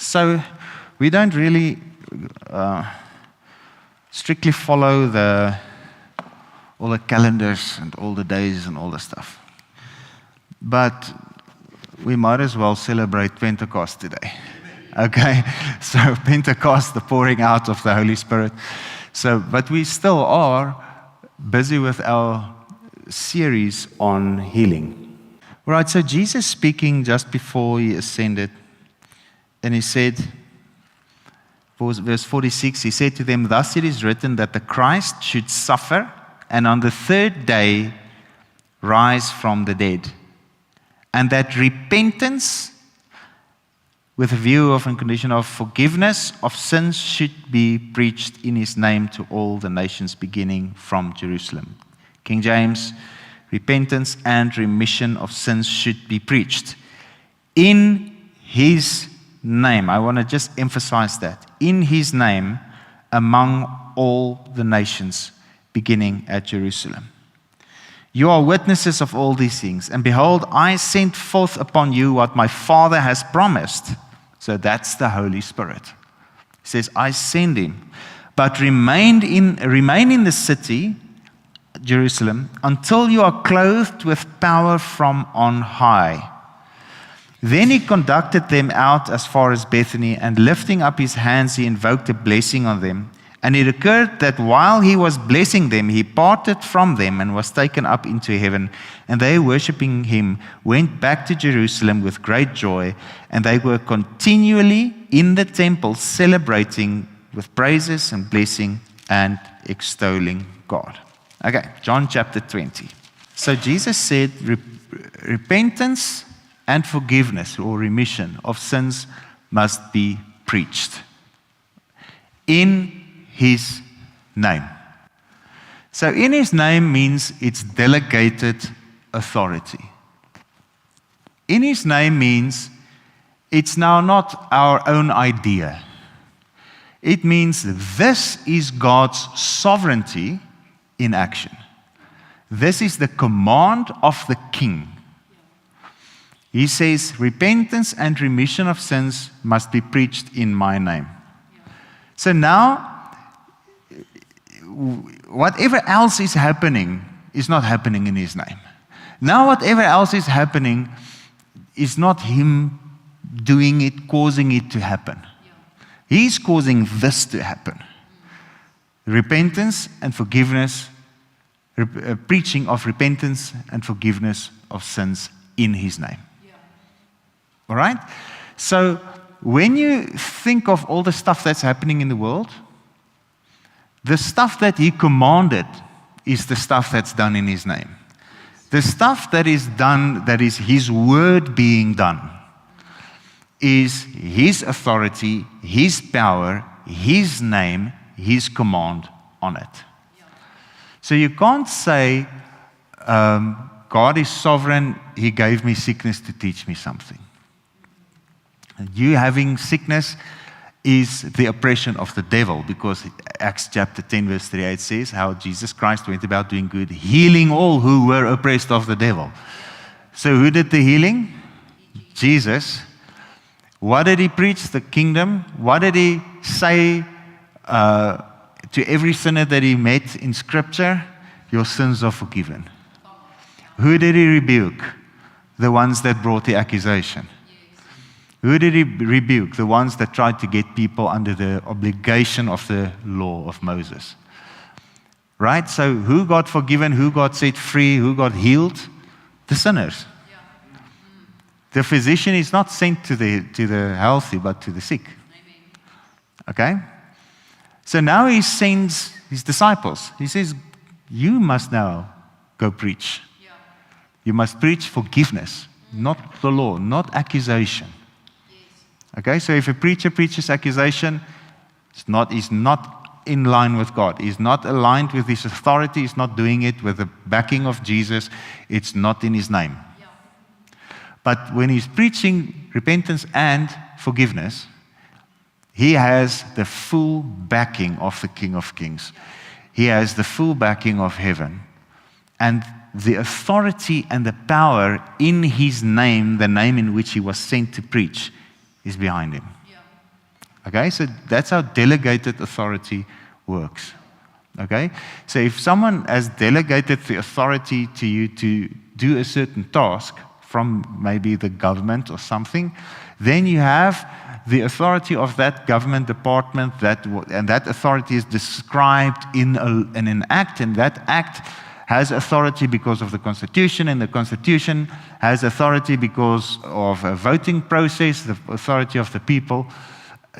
So we don't really strictly follow all the calendars and all the days and all the stuff. But we might as well celebrate Pentecost today. Okay? So Pentecost, the pouring out of the Holy Spirit. But we still are busy with our series on healing. All right, so Jesus speaking just before he ascended, and he said, verse 46, he said to them, "Thus it is written that the Christ should suffer, and on the third day rise from the dead, and that repentance with a view of and condition of forgiveness of sins should be preached in his name to all the nations, beginning from Jerusalem." King James, repentance and remission of sins should be preached in his name. I want to just emphasize that. In his name, among all the nations, beginning at Jerusalem. You are witnesses of all these things. And behold, I send forth upon you what my Father has promised. So that's the Holy Spirit. He says, I send him. But remain in the city, Jerusalem, until you are clothed with power from on high. Then he conducted them out as far as Bethany, and lifting up his hands, he invoked a blessing on them. And it occurred that while he was blessing them, he parted from them and was taken up into heaven. And they, worshipping him, went back to Jerusalem with great joy. And they were continually in the temple, celebrating with praises and blessing and extolling God. Okay, John chapter 20. So Jesus said, repentance and forgiveness or remission of sins must be preached in his name. So in his name means it's delegated authority. In his name means it's now not our own idea. It means this is God's sovereignty in action. This is the command of the king. He says, repentance and remission of sins must be preached in my name. So now, whatever else is happening is not happening in his name. Now whatever else is happening is not him doing it, causing it to happen. He's causing this to happen. Repentance and forgiveness, preaching of repentance and forgiveness of sins in his name. All right? So when you think of all the stuff that's happening in the world, the stuff that he commanded is the stuff that's done in his name. The stuff that is done, that is his word being done, is his authority, his power, his name, his command on it. So you can't say, God is sovereign, he gave me sickness to teach me something. And you having sickness is the oppression of the devil, because Acts chapter 10 verse 38 says how Jesus Christ went about doing good, healing all who were oppressed of the devil. So who did the healing? Jesus. What did he preach? The kingdom. What did he say to every sinner that he met in Scripture? Your sins are forgiven. Who did he rebuke? The ones that brought the accusation. Who did he rebuke? The ones that tried to get people under the obligation of the law of Moses. Right? So who got forgiven? Who got set free? Who got healed? The sinners. The physician is not sent to the healthy, but to the sick. Okay? So now he sends his disciples. He says, you must now go preach. You must preach forgiveness, not the law, not accusation. Okay, so if a preacher preaches accusation, he's not in line with God. He's not aligned with his authority. He's not doing it with the backing of Jesus. It's not in his name. But when he's preaching repentance and forgiveness, he has the full backing of the King of Kings. He has the full backing of heaven. And the authority and the power in his name, the name in which he was sent to preach, is behind him. Okay, so that's how delegated authority works. Okay, so if someone has delegated the authority to you to do a certain task from maybe the government or something, then you have the authority of that government department, and that authority is described in an act, and that act has authority because of the Constitution, and the Constitution has authority because of a voting process, the authority of the people.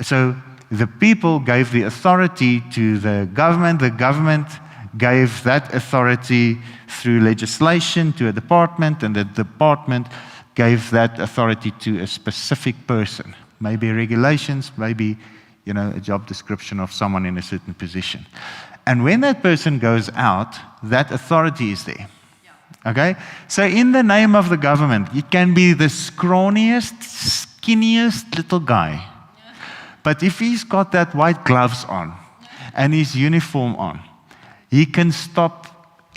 So the people gave the authority to the government gave that authority through legislation to a department, and the department gave that authority to a specific person. Maybe regulations, maybe, a job description of someone in a certain position. And when that person goes out, that authority is there. Okay? So in the name of the government, it can be the scrawniest, skinniest little guy. But if he's got that white gloves on and his uniform on, he can stop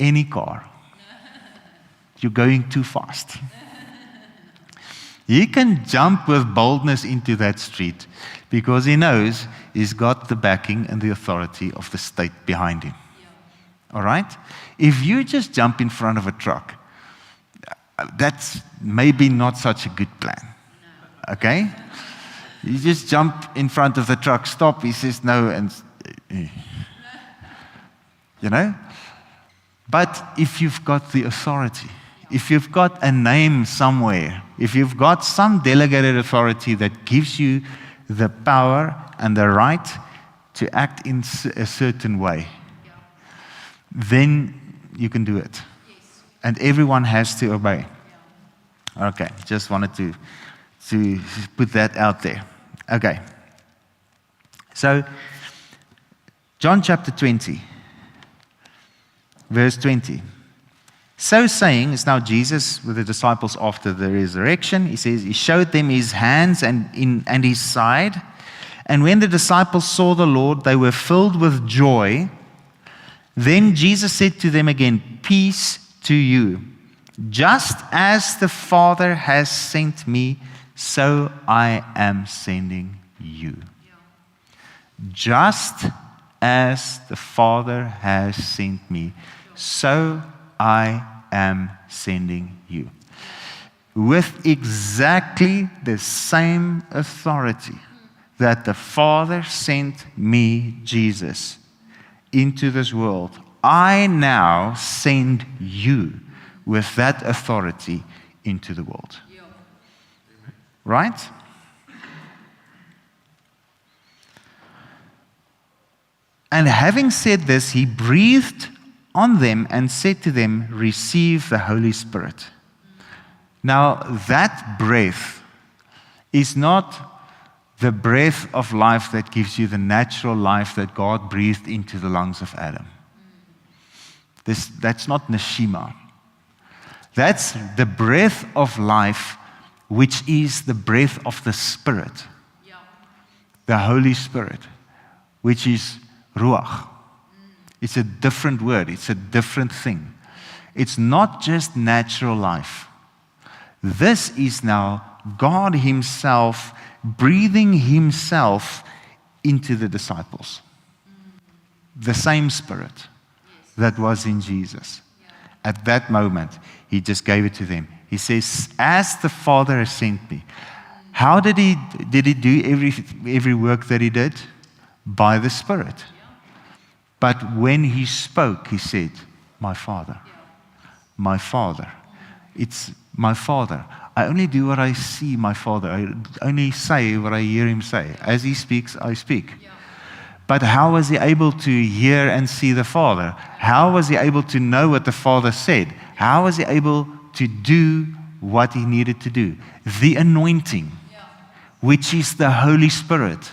any car. You're going too fast. He can jump with boldness into that street because he knows he's got the backing and the authority of the state behind him. All right? If you just jump in front of a truck, that's maybe not such a good plan. Okay? You just jump in front of the truck, stop, he says no, and But if you've got the authority, if you've got a name somewhere, if you've got some delegated authority that gives you the power and the right to act in a certain way, then you can do it. And everyone has to obey. Okay, just wanted to put that out there. Okay. So, John chapter 20, verse 20. So saying, it's now Jesus with the disciples after the resurrection. He says, he showed them his hands and his side. And when the disciples saw the Lord, they were filled with joy. Then Jesus said to them again, peace to you. Just as the Father has sent me, so I am sending you. Just as the Father has sent me, so I am sending you. With exactly the same authority that the Father sent me, Jesus, into this world, I now send you with that authority into the world. Right? And having said this, he breathed on them and said to them, receive the Holy Spirit. Now, that breath is not the breath of life that gives you the natural life that God breathed into the lungs of Adam. That's not neshima. That's the breath of life, which is the breath of the Spirit. The Holy Spirit, which is ruach. It's a different word. It's a different thing. It's not just natural life. This is now God himself breathing himself into the disciples. The same Spirit that was in Jesus. At that moment, he just gave it to them. He says, as the Father has sent me. How did he do every work that he did? By the Spirit. But when he spoke, he said, my Father. My Father. It's my Father. I only do what I see my Father. I only say what I hear him say. As he speaks, I speak. But how was he able to hear and see the Father? How was he able to know what the Father said? How was he able to do what he needed to do? The anointing, which is the Holy Spirit,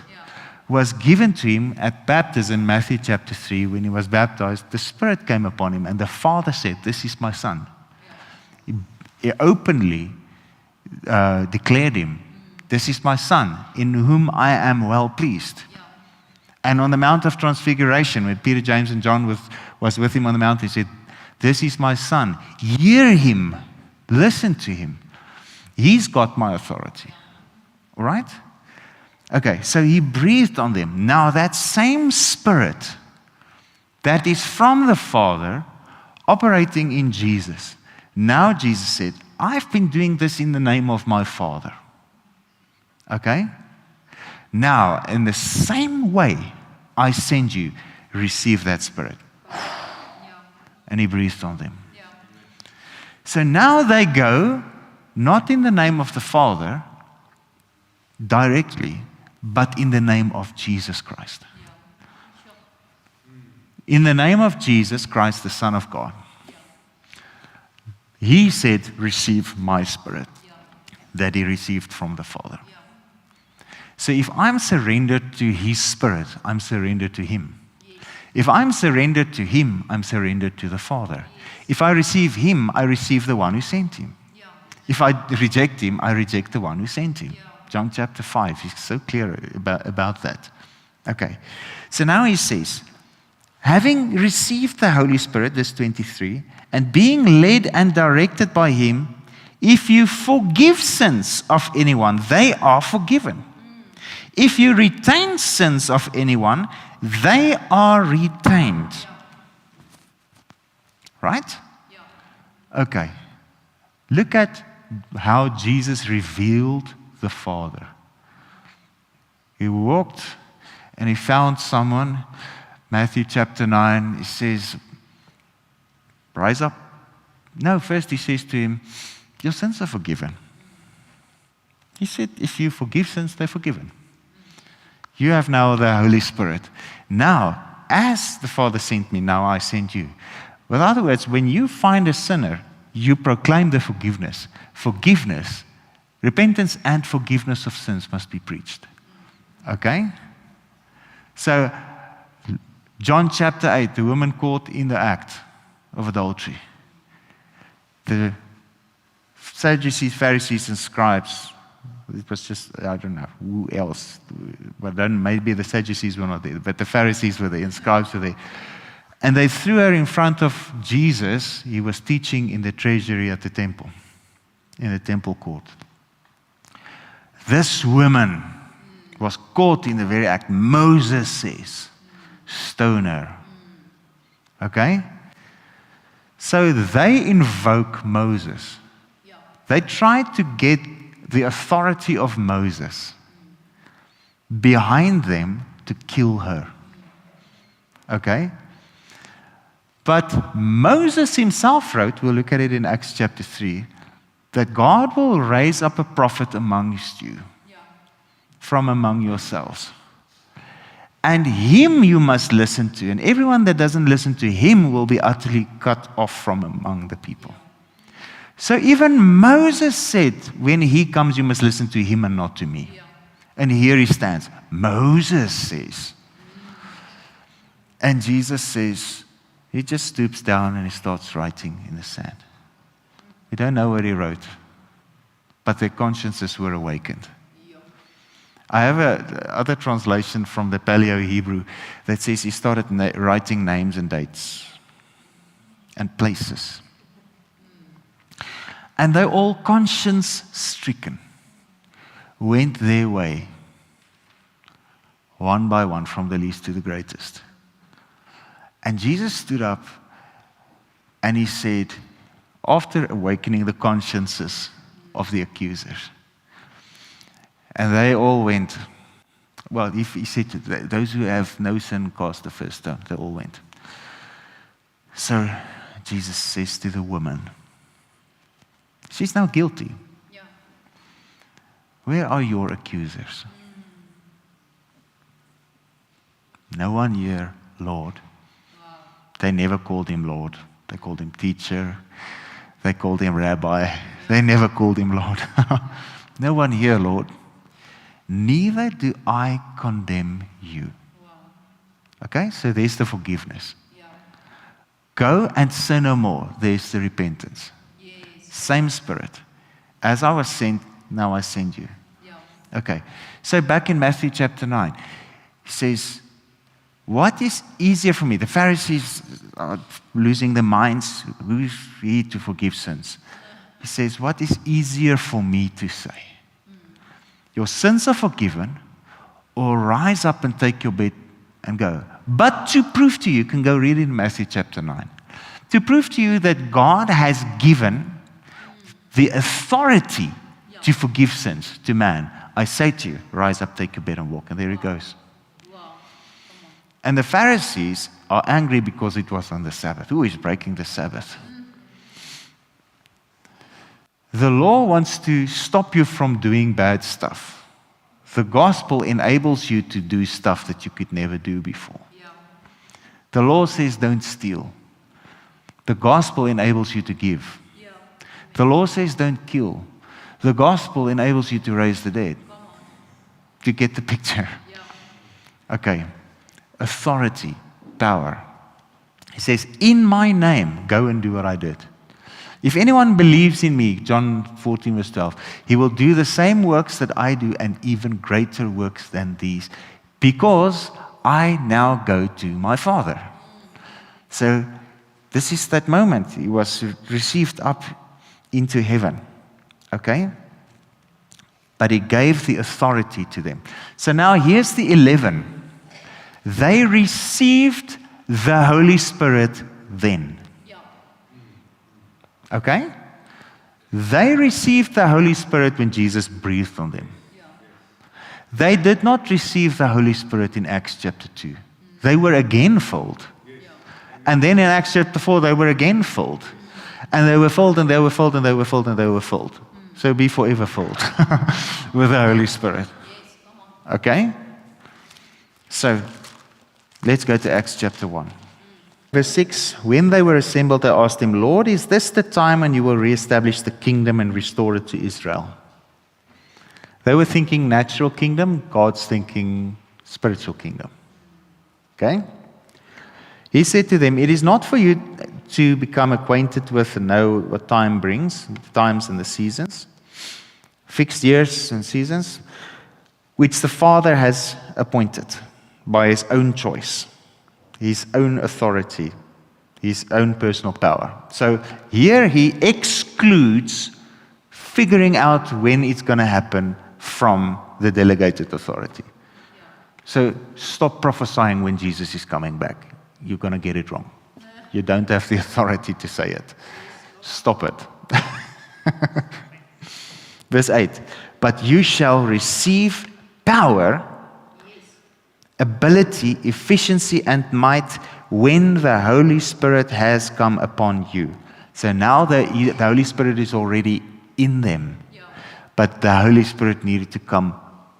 was given to him at baptism, Matthew chapter 3, when he was baptized. The Spirit came upon him, and the Father said, this is my Son. He openly declared him, this is my Son, in whom I am well pleased. And on the Mount of Transfiguration, when Peter, James, and John was with him on the mountain, he said, this is my Son. Hear him. Listen to him. He's got my authority. All right? Okay, so he breathed on them. Now that same Spirit that is from the Father operating in Jesus. Now Jesus said, I've been doing this in the name of my Father. Okay? Now, in the same way I send you, receive that Spirit. And he breathed on them. So now they go, not in the name of the Father directly, but in the name of Jesus Christ. In the name of Jesus Christ, the Son of God. He said, receive my Spirit that he received from the Father. So if I'm surrendered to his Spirit, I'm surrendered to him. If I'm surrendered to him, I'm surrendered to the Father. If I receive him, I receive the one who sent him. If I reject him, I reject the one who sent him. John chapter 5, he's so clear about that. Okay, so now he says, having received the Holy Spirit, verse 23, and being led and directed by him, if you forgive sins of anyone, they are forgiven. If you retain sins of anyone, they are retained. Right? Okay. Look at how Jesus revealed the Father. He walked and he found someone. Matthew chapter 9, he says, rise up. No, first he says to him, your sins are forgiven. He said, if you forgive sins, they're forgiven. You have now the Holy Spirit. Now, as the Father sent me, now I send you. In other words, when you find a sinner, you proclaim the forgiveness. Forgiveness, repentance and forgiveness of sins must be preached. Okay? So, John chapter 8, the woman caught in the act of adultery. The Sadducees, Pharisees, and scribes, it was just, I don't know, who else? But then maybe the Sadducees were not there, but the Pharisees were there and scribes were there. And they threw her in front of Jesus. He was teaching in the treasury at the temple, in the temple court. This woman was caught in the very act. Moses says, stone her. Okay? So they invoke Moses. They tried to get the authority of Moses behind them to kill her. Okay? But Moses himself wrote, we'll look at it in Acts chapter 3, that God will raise up a prophet amongst you, from among yourselves. And him you must listen to. And everyone that doesn't listen to him will be utterly cut off from among the people. So even Moses said, when he comes, you must listen to him and not to me. And here he stands. Moses says. And Jesus says, he just stoops down and he starts writing in the sand. We don't know what he wrote, but their consciences were awakened. I have other translation from the Paleo-Hebrew that says he started writing names and dates and places. And they all conscience-stricken went their way, one by one, from the least to the greatest. And Jesus stood up and he said, after awakening the consciences of the accusers, and they all went, well, if he said, those who have no sin cast the first stone, they all went. So Jesus says to the woman, she's now guilty. Where are your accusers? No one here, Lord. They never called him Lord. They called him teacher. They called him rabbi. They never called him Lord. No one here, Lord. Neither do I condemn you. Okay, so there's the forgiveness. Go and sin no more. There's the repentance. Same Spirit. As I was sent, now I send you. Okay, so back in Matthew chapter 9, he says, what is easier for me? The Pharisees are losing their minds. Who's he to forgive sins? He says, what is easier for me to say? Your sins are forgiven, or rise up and take your bed and go. But to prove to you, can go read in Matthew chapter 9, to prove to you that God has given the authority to forgive sins to man, I say to you, rise up, take your bed and walk. And there he goes. And the Pharisees are angry because it was on the Sabbath. Who is breaking the Sabbath? The law wants to stop you from doing bad stuff. The gospel enables you to do stuff that you could never do before. The law says don't steal. The gospel enables you to give. The law says don't kill. The gospel enables you to raise the dead. Do you get the picture? Okay. Authority, power. He says, in my name, go and do what I did. If anyone believes in me, John 14 verse 12, he will do the same works that I do and even greater works than these, because I now go to my Father. So this is that moment. He was received up into heaven. Okay? But he gave the authority to them. So now here's the 11. They received the Holy Spirit then. Okay? They received the Holy Spirit when Jesus breathed on them. They did not receive the Holy Spirit in Acts chapter 2. They were again filled. And then in Acts chapter 4, they were again filled. And they were filled, and they were filled, and they were filled, and they were filled. So be forever filled with the Holy Spirit. Okay? So, let's go to Acts chapter 1. Verse 6, when they were assembled, they asked him, Lord, is this the time when you will reestablish the kingdom and restore it to Israel? They were thinking natural kingdom, God's thinking spiritual kingdom. Okay? He said to them, it is not for you to become acquainted with and know what time brings, the times and the seasons, fixed years and seasons, which the Father has appointed by his own choice, his own authority, his own personal power. So here he excludes figuring out when it's going to happen from the delegated authority. So stop prophesying when Jesus is coming back. You're going to get it wrong. You don't have the authority to say it. Stop it. Verse 8, but you shall receive power, ability, efficiency, and might when the Holy Spirit has come upon you. So now the Holy Spirit is already in them, but the Holy Spirit needed to come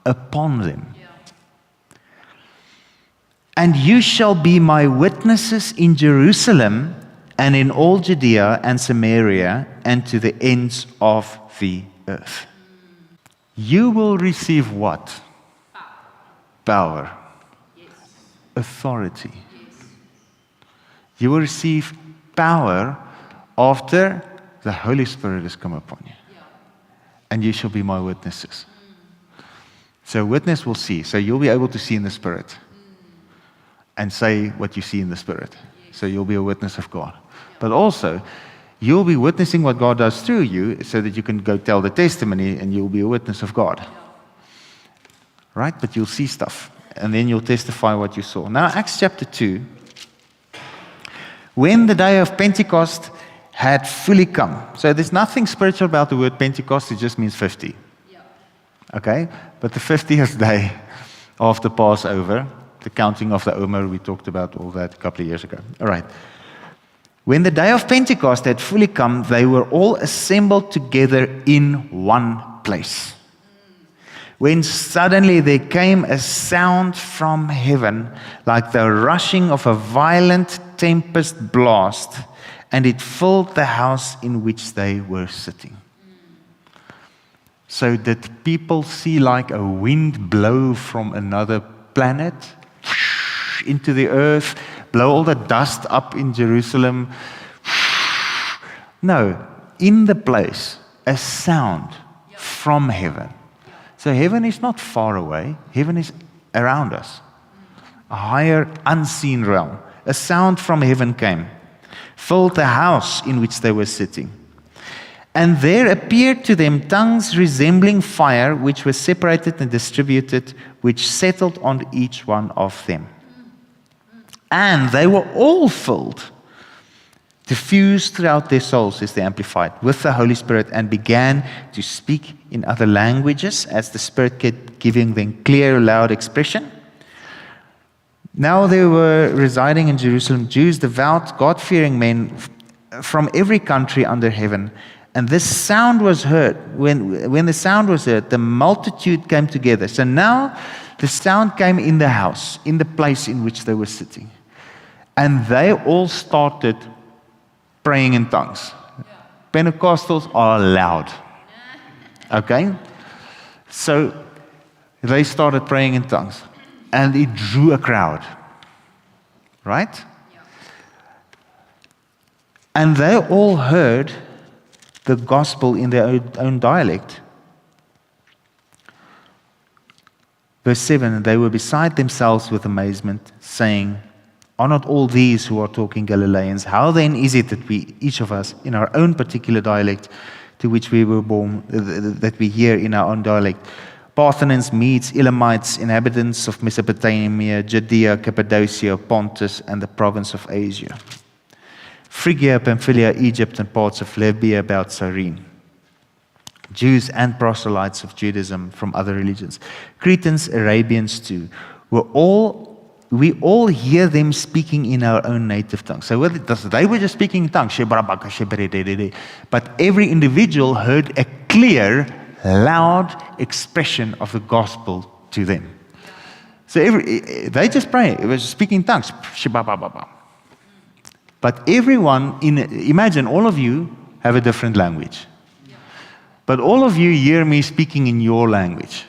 upon them. And you shall be my witnesses in Jerusalem and in all Judea and Samaria and to the ends of the earth. You will receive what? Power. Authority. You will receive power after the Holy Spirit has come upon you. And you shall be my witnesses. So witness will see. So you'll be able to see in the Spirit and say what you see in the Spirit. So you'll be a witness of God. But also, you'll be witnessing what God does through you so that you can go tell the testimony and you'll be a witness of God. Right? But you'll see stuff. And then you'll testify what you saw. Now, Acts chapter 2. When the day of Pentecost had fully come. So there's nothing spiritual about the word Pentecost. It just means 50. Okay? But the 50th day after Passover, the counting of the Omer, we talked about all that a couple of years ago. All right. When the day of Pentecost had fully come, they were all assembled together in one place. When suddenly there came a sound from heaven, like the rushing of a violent tempest blast, and it filled the house in which they were sitting. So did people see like a wind blow from another planet into the earth, blow all the dust up in Jerusalem? No, in the place, a sound from heaven. So heaven is not far away. Heaven is around us. A higher, unseen realm. A sound from heaven came, filled the house in which they were sitting. And there appeared to them tongues resembling fire, which were separated and distributed which settled on each one of them. And they were all filled, diffused throughout their souls, is the Amplified, with the Holy Spirit, and began to speak in other languages as the Spirit kept giving them clear, loud expression. Now there were residing in Jerusalem Jews, devout, God-fearing men from every country under heaven. And this sound was heard. When the sound was heard, the multitude came together. So now the sound came in the house, in the place in which they were sitting. And they all started praying in tongues. Pentecostals are loud. Okay? So they started praying in tongues. And it drew a crowd. Right? And they all heard the gospel in their own dialect. Verse 7, they were beside themselves with amazement, saying, are not all these who are talking Galileans? How then is it that we, each of us, in our own particular dialect to which we were born, that we hear in our own dialect? Parthians, Medes, Elamites, inhabitants of Mesopotamia, Judea, Cappadocia, Pontus, and the province of Asia, Phrygia, Pamphylia, Egypt, and parts of Libya about Cyrene, Jews and proselytes of Judaism from other religions, Cretans, Arabians too, we all hear them speaking in our own native tongue. So they were just speaking in tongues, but every individual heard a clear, loud expression of the gospel to them. So they just pray. It was speaking in tongues. But everyone, imagine all of you have a different language. But all of you hear me speaking in your language.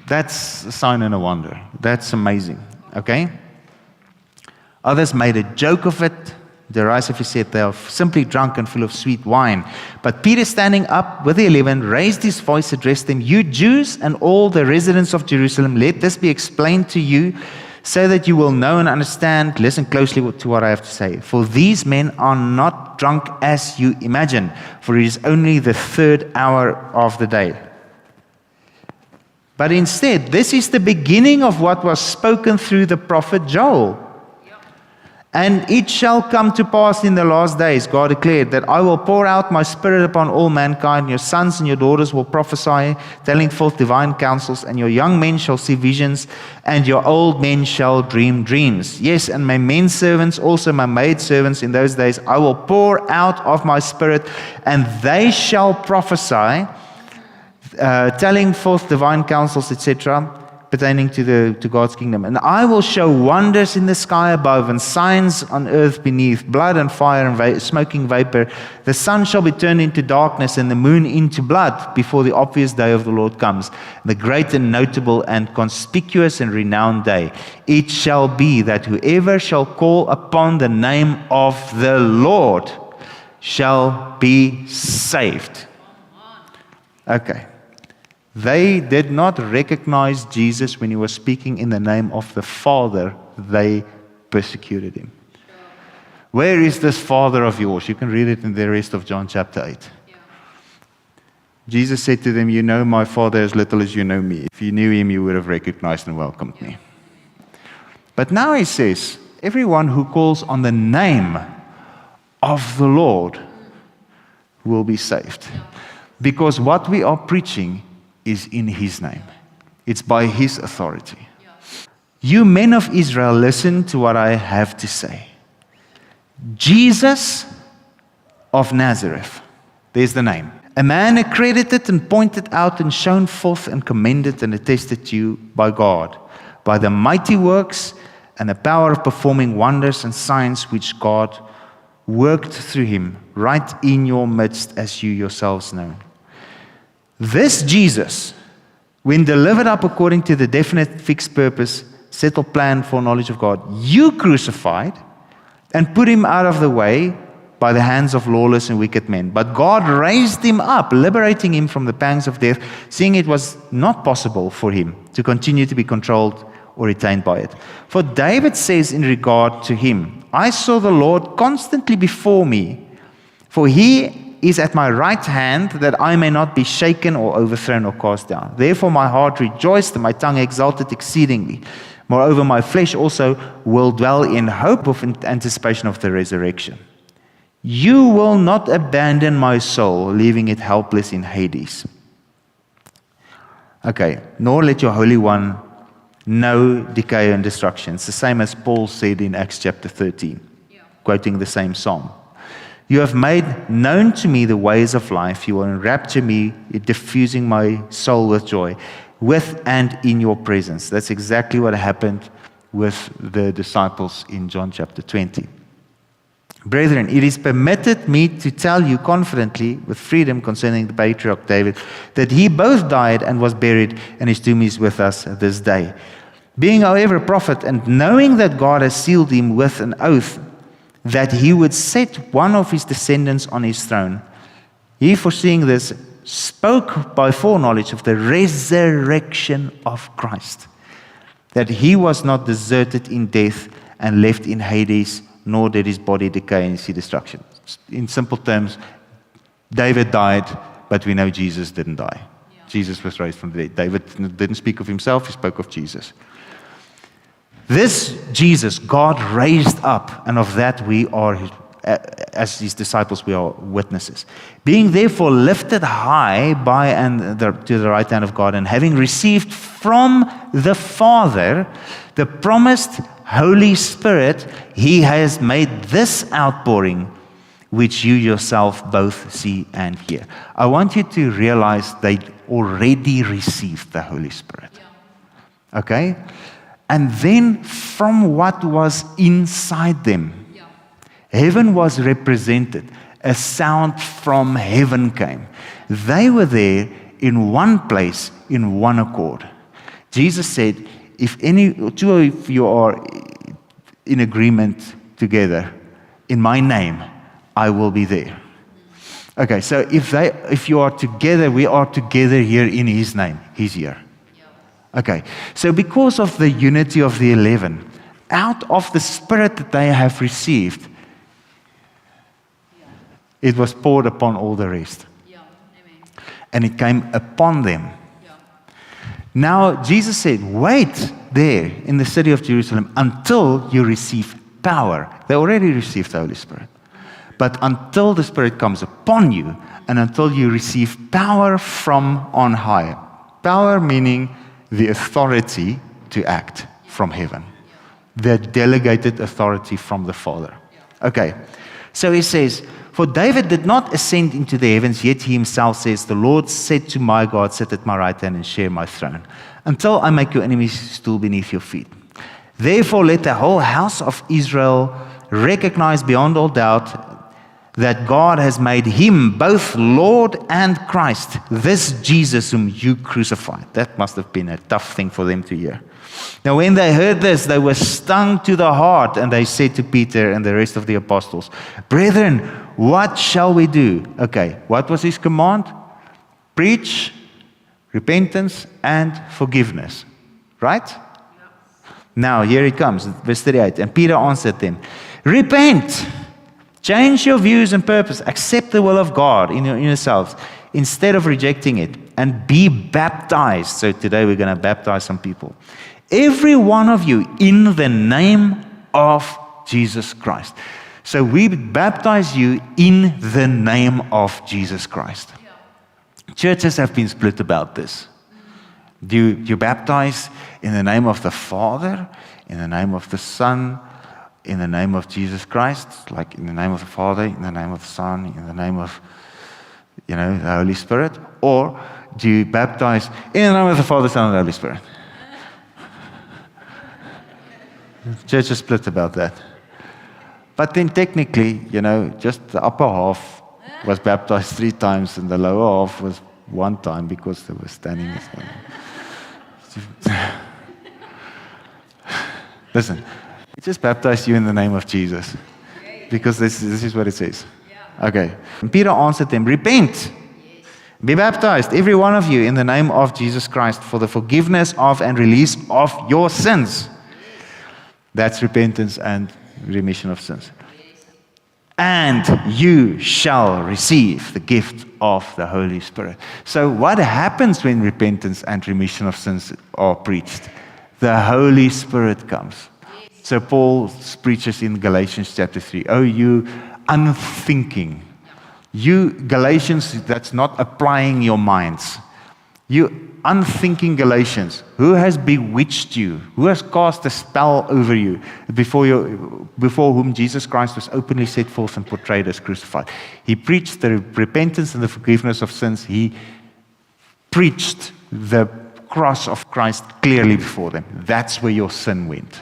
That's a sign and a wonder. That's amazing. Okay? Others made a joke of it. Derisively said they are simply drunk and full of sweet wine. But Peter, standing up with the 11, raised his voice, addressed them, you Jews and all the residents of Jerusalem, let this be explained to you so that you will know and understand. Listen closely to what I have to say. For these men are not drunk as you imagine, for it is only the 3rd hour of the day. But instead, this is the beginning of what was spoken through the prophet Joel. And it shall come to pass in the last days, God declared, that I will pour out my Spirit upon all mankind. Your sons and your daughters will prophesy, telling forth divine counsels, and your young men shall see visions, and your old men shall dream dreams. Yes, and my men servants, also my maid servants, in those days I will pour out of my Spirit, and they shall prophesy, telling forth divine counsels, etc., pertaining to God's kingdom. And I will show wonders in the sky above and signs on earth beneath, blood and fire and smoking vapor. The sun shall be turned into darkness and the moon into blood before the obvious day of the Lord comes, the great and notable and conspicuous and renowned day. It shall be that whoever shall call upon the name of the Lord shall be saved. Okay. They did not recognize Jesus when he was speaking in the name of the Father. They persecuted him. Where is this Father of yours? You can read it in the rest of John chapter 8. Jesus said to them, you know my Father as little as you know me. If you knew him, you would have recognized and welcomed me. But now he says, everyone who calls on the name of the Lord will be saved. Because what we are preaching is in his name. It's by his authority. You men of Israel, listen to what I have to say. Jesus of Nazareth, there's the name. A man accredited and pointed out and shown forth and commended and attested to you by God, by the mighty works and the power of performing wonders and signs which God worked through him right in your midst, as you yourselves know. This Jesus, when delivered up according to the definite fixed purpose, settled plan for knowledge of God, you crucified and put him out of the way by the hands of lawless and wicked men. But God raised him up, liberating him from the pangs of death, seeing it was not possible for him to continue to be controlled or retained by it. For David says in regard to him, I saw the Lord constantly before me, for he is at my right hand, that I may not be shaken or overthrown or cast down. Therefore my heart rejoiced, and my tongue exulted exceedingly. Moreover, my flesh also will dwell in hope of anticipation of the resurrection. You will not abandon my soul, leaving it helpless in Hades. Okay, nor let your Holy One know decay and destruction. It's the same as Paul said in Acts chapter 13, quoting the same psalm. You have made known to me the ways of life. You will enrapture me, diffusing my soul with joy, with and in your presence. That's exactly what happened with the disciples in John chapter 20. Brethren, it is permitted me to tell you confidently with freedom concerning the patriarch David, that he both died and was buried, and his tomb is with us this day. Being, however, a prophet, and knowing that God has sealed him with an oath, that he would set one of his descendants on his throne, he, foreseeing this, spoke by foreknowledge of the resurrection of Christ, that he was not deserted in death and left in Hades, nor did his body decay and see destruction. In simple terms, David died, but we know Jesus didn't die. Yeah. Jesus was raised from the dead. David didn't speak of himself, he spoke of Jesus. This Jesus, God raised up, and of that we are, as his disciples, we are witnesses. Being therefore lifted high by and to the right hand of God, and having received from the Father the promised Holy Spirit, he has made this outpouring, which you yourself both see and hear. I want you to realize they already received the Holy Spirit. Okay? And then from what was inside them, heaven was represented. A sound from heaven came. They were there in one place, in one accord. Jesus said, if any two of you are in agreement together, in my name, I will be there. Okay, so if you are together, we are together here in his name. He's here. Okay, so because of the unity of the 11, out of the Spirit that they have received, it was poured upon all the rest. And it came upon them. Now, Jesus said, wait there in the city of Jerusalem until you receive power. They already received the Holy Spirit. But until the Spirit comes upon you, and until you receive power from on high. Power meaning the authority to act from heaven. The delegated authority from the Father. Okay, so he says, for David did not ascend into the heavens, yet he himself says, the Lord said to my God, sit at my right hand and share my throne, until I make your enemies stool beneath your feet. Therefore let the whole house of Israel recognize beyond all doubt that God has made him both Lord and Christ, this Jesus whom you crucified. That must have been a tough thing for them to hear. Now when they heard this, they were stung to the heart, and they said to Peter and the rest of the apostles, brethren, what shall we do? Okay, what was his command? Preach, repentance, and forgiveness. Right? Now here it comes, verse 38. And Peter answered them, repent, change your views and purpose, accept the will of God in yourselves, instead of rejecting it, and be baptized. So today we're going to baptize some people. Every one of you in the name of Jesus Christ. So we baptize you in the name of Jesus Christ. Churches have been split about this. Do you baptize in the name of the Father, in the name of the Son, in the name of Jesus Christ, like in the name of the Father, in the name of the Son, in the name of, the Holy Spirit? Or do you baptize in the name of the Father, Son, and the Holy Spirit? Church is split about that. But then technically, just the upper half was baptized 3 times and the lower half was 1 time because they were standing. Listen, we just baptize you in the name of Jesus because this is what it says. Okay. And Peter answered them, repent, be baptized, every one of you, in the name of Jesus Christ for the forgiveness of and release of your sins. That's repentance and remission of sins. and you shall receive the gift of the Holy Spirit. So what happens when repentance and remission of sins are preached? The Holy Spirit comes. So Paul preaches in Galatians chapter 3, oh, you unthinking. You Galatians, that's not applying your minds. You unthinking Galatians, who has bewitched you? Who has cast a spell over you before whom Jesus Christ was openly set forth and portrayed as crucified? He preached the repentance and the forgiveness of sins. He preached the cross of Christ clearly before them. That's where your sin went.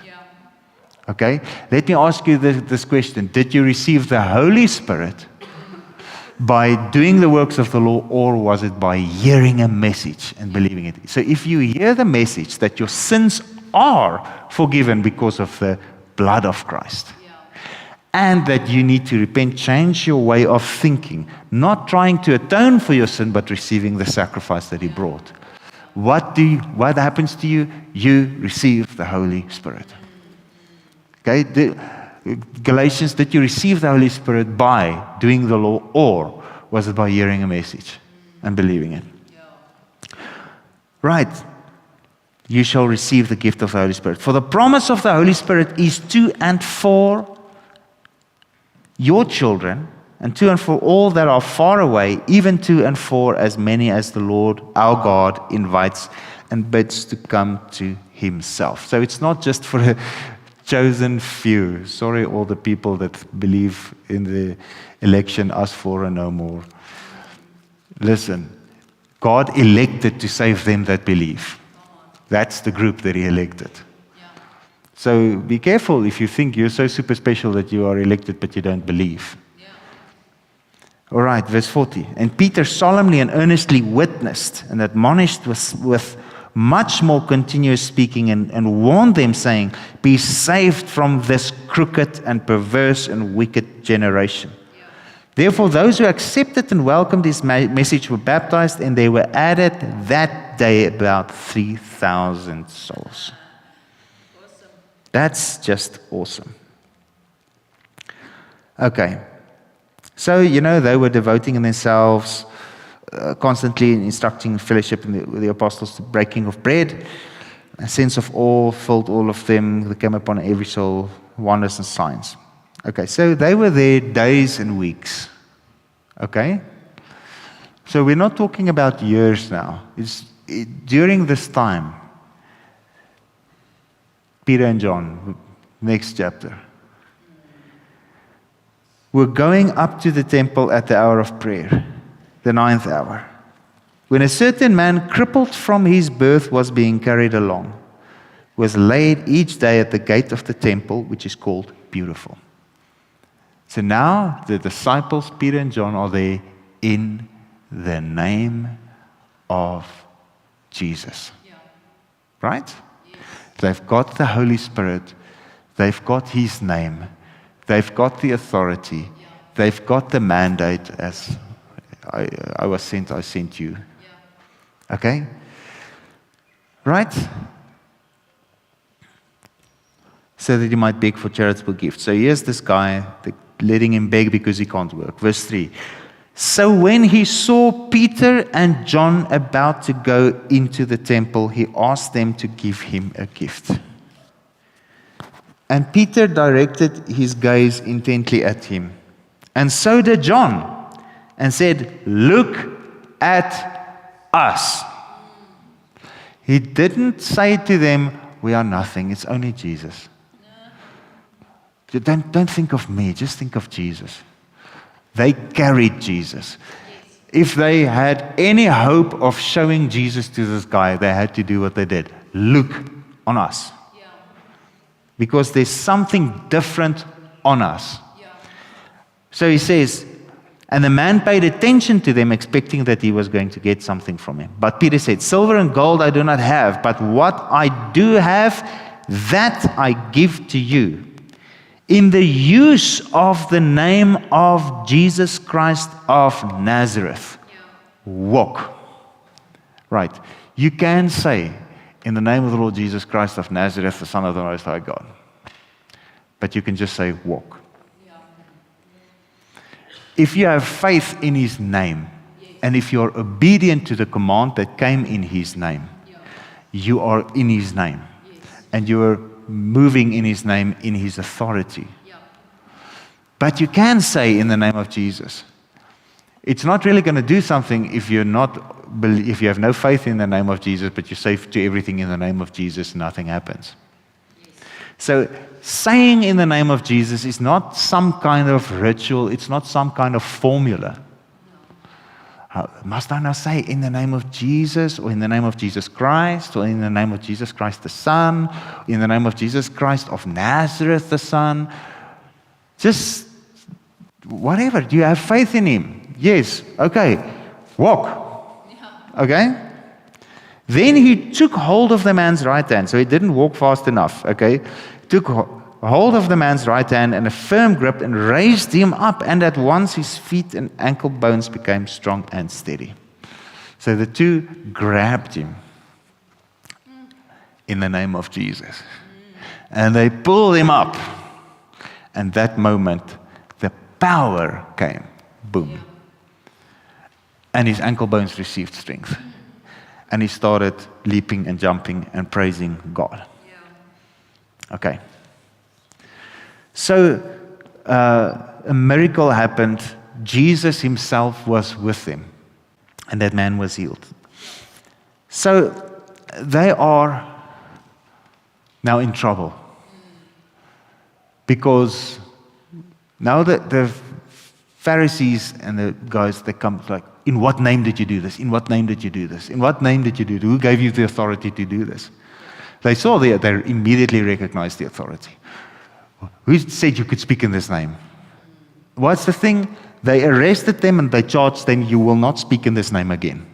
Okay? Let me ask you this question. Did you receive the Holy Spirit by doing the works of the law, or was it by hearing a message and believing it? So if you hear the message that your sins are forgiven because of the blood of Christ, and that you need to repent, change your way of thinking, not trying to atone for your sin, but receiving the sacrifice that He brought. What happens to you? You receive the Holy Spirit. Okay? Galatians, did you receive the Holy Spirit by doing the law, or was it by hearing a message and believing it? Right. You shall receive the gift of the Holy Spirit. For the promise of the Holy Spirit is to and for your children, and to and for all that are far away, even to and for as many as the Lord our God invites and bids to come to Himself. So it's not just for a chosen few. Sorry, all the people that believe in the election, us four and no more. Listen, God elected to save them that believe. That's the group that He elected. So be careful if you think you're so super special that you are elected but you don't believe. All right, verse 40. And Peter solemnly and earnestly witnessed and admonished with much more continuous speaking, and warned them, saying, be saved from this crooked and perverse and wicked generation. Therefore, those who accepted and welcomed His message were baptized, and there were added that day about 3,000 souls. Awesome. That's just awesome. Okay. So, they were devoting themselves constantly instructing fellowship with the apostles, the breaking of bread. A sense of awe filled all of them. They came upon every soul, wonders and signs. Okay, so they were there days and weeks. Okay? So we're not talking about years now. During this time, Peter and John, next chapter, were going up to the temple at the hour of prayer, the 9th hour, when a certain man crippled from his birth was being carried along, was laid each day at the gate of the temple, which is called Beautiful. So now the disciples, Peter and John, are there in the name of Jesus. Right? They've got the Holy Spirit. They've got His name. They've got the authority. They've got the mandate as I was sent, I sent you. Okay? Right? So that he might beg for charitable gifts. So here's this guy, letting him beg because he can't work. Verse 3. So when he saw Peter and John about to go into the temple, he asked them to give him a gift. And Peter directed his gaze intently at him. And so did John. And said, look at us. He didn't say to them, we are nothing, it's only Jesus. No. Don't think of me, just think of Jesus. They carried Jesus. Yes. If they had any hope of showing Jesus to this guy, they had to do what they did. Look on us. Yeah. Because there's something different on us. Yeah. So he says, and the man paid attention to them, expecting that he was going to get something from him. But Peter said, silver and gold I do not have, but what I do have, that I give to you. In the use of the name of Jesus Christ of Nazareth, walk. Right. You can say, in the name of the Lord Jesus Christ of Nazareth, the Son of the Most High God. But you can just say, walk. If you have faith in His name, and if you're obedient to the command that came in His name, you are in His name. And you are moving in His name, in His authority. But you can say in the name of Jesus. It's not really going to do something if you have no faith in the name of Jesus, but you say to everything in the name of Jesus, nothing happens. So saying in the name of Jesus is not some kind of ritual. It's not some kind of formula. Must I now say in the name of Jesus, or in the name of Jesus Christ, or in the name of Jesus Christ the Son, in the name of Jesus Christ of Nazareth the Son? Just whatever. Do you have faith in Him? Yes. Okay. Walk. Okay? Then he took hold of the man's right hand. So he didn't walk fast enough. Okay? Took hold of the man's right hand and a firm grip and raised him up. And at once his feet and ankle bones became strong and steady. So the two grabbed him in the name of Jesus. And they pulled him up. And that moment, the power came. Boom. And his ankle bones received strength. And he started leaping and jumping and praising God. Okay. So a miracle happened. Jesus Himself was with them. And that man was healed. So they are now in trouble. Because now the Pharisees and the guys, they come like, in what name did you do this? In what name did you do this? In what name did you do this? Who gave you the authority to do this? They saw they immediately recognized the authority. Who said you could speak in this name? What's the thing? They arrested them and they charged them, you will not speak in this name again.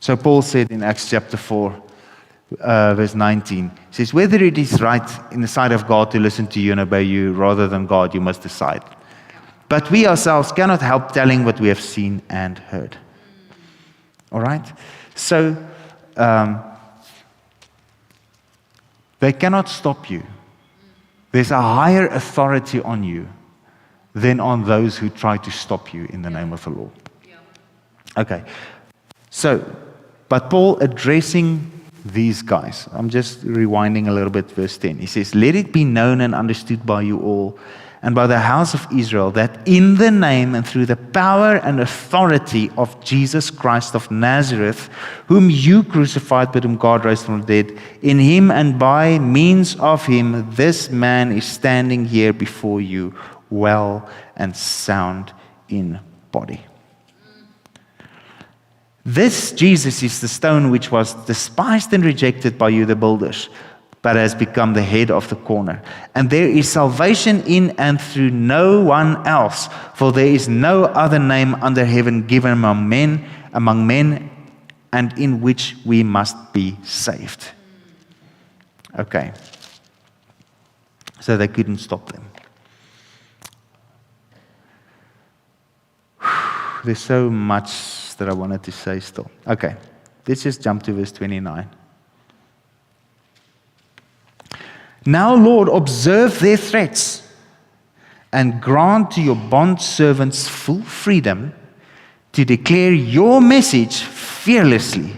So Paul said in Acts chapter 4, verse 19, he says, whether it is right in the sight of God to listen to you and obey you rather than God, you must decide. But we ourselves cannot help telling what we have seen and heard. All right? So, they cannot stop you. There's a higher authority on you than on those who try to stop you in the name of the Lord. Okay. So, but Paul addressing these guys, I'm just rewinding a little bit, verse 10. He says, let it be known and understood by you all and by the house of Israel that in the name and through the power and authority of Jesus Christ of Nazareth, whom you crucified but whom God raised from the dead, in Him and by means of Him, this man is standing here before you, well and sound in body. This Jesus is the stone which was despised and rejected by you, the builders, but has become the head of the corner. And there is salvation in and through no one else, for there is no other name under heaven given among men, and in which we must be saved. Okay. So they couldn't stop them. There's so much that I wanted to say still. Okay. Let's just jump to verse 29. Now, Lord, observe their threats and grant to your bondservants full freedom to declare your message fearlessly,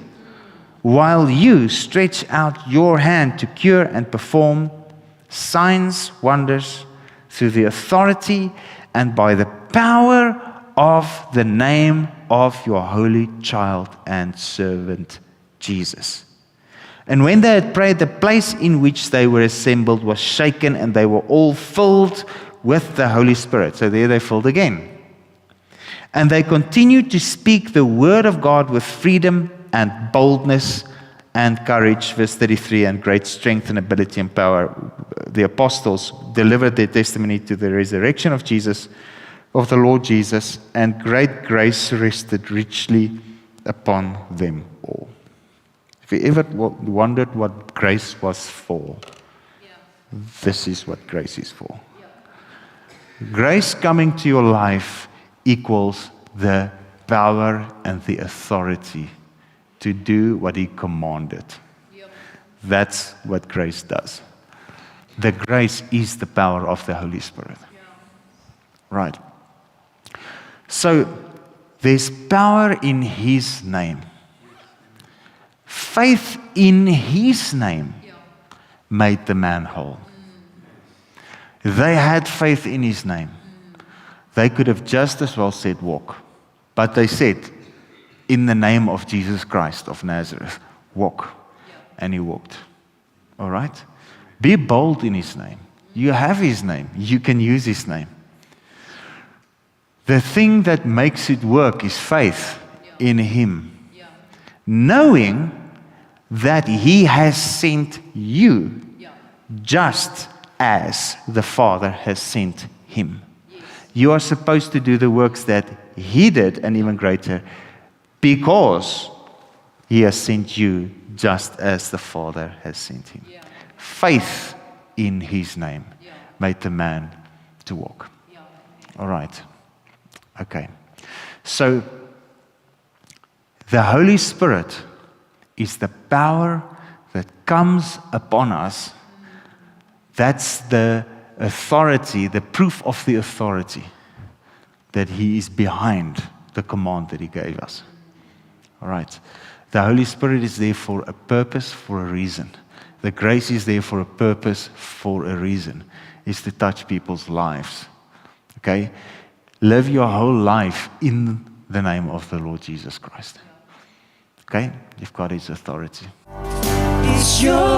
while you stretch out your hand to cure and perform signs, wonders, through the authority and by the power of the name of your holy child and servant Jesus. And when they had prayed, the place in which they were assembled was shaken, and they were all filled with the Holy Spirit. So there they filled again. And they continued to speak the word of God with freedom and boldness and courage. Verse 33, and great strength and ability and power. The apostles delivered their testimony to the resurrection of Jesus, of the Lord Jesus, and great grace rested richly upon them all. If you ever wondered what grace was for, this is what grace is for. Grace coming to your life equals the power and the authority to do what He commanded. That's what grace does. The grace is the power of the Holy Spirit. Right. So there's power in His name. Faith in His name made the man whole. They had faith in His name. They could have just as well said walk. But they said, in the name of Jesus Christ of Nazareth, walk. And he walked. All right? Be bold in His name. You have His name. You can use His name. The thing that makes it work is faith in Him. Knowing that He has sent you just as the Father has sent Him. You are supposed to do the works that He did and even greater because He has sent you just as the Father has sent Him. Faith in His name made the man to walk. All right. Okay. So the Holy Spirit is the power that comes upon us. That's the authority, the proof of the authority that He is behind the command that He gave us. All right. The Holy Spirit is there for a purpose, for a reason. The grace is there for a purpose, for a reason. It's to touch people's lives. Okay? Live your whole life in the name of the Lord Jesus Christ. Okay? You've got His authority. It's your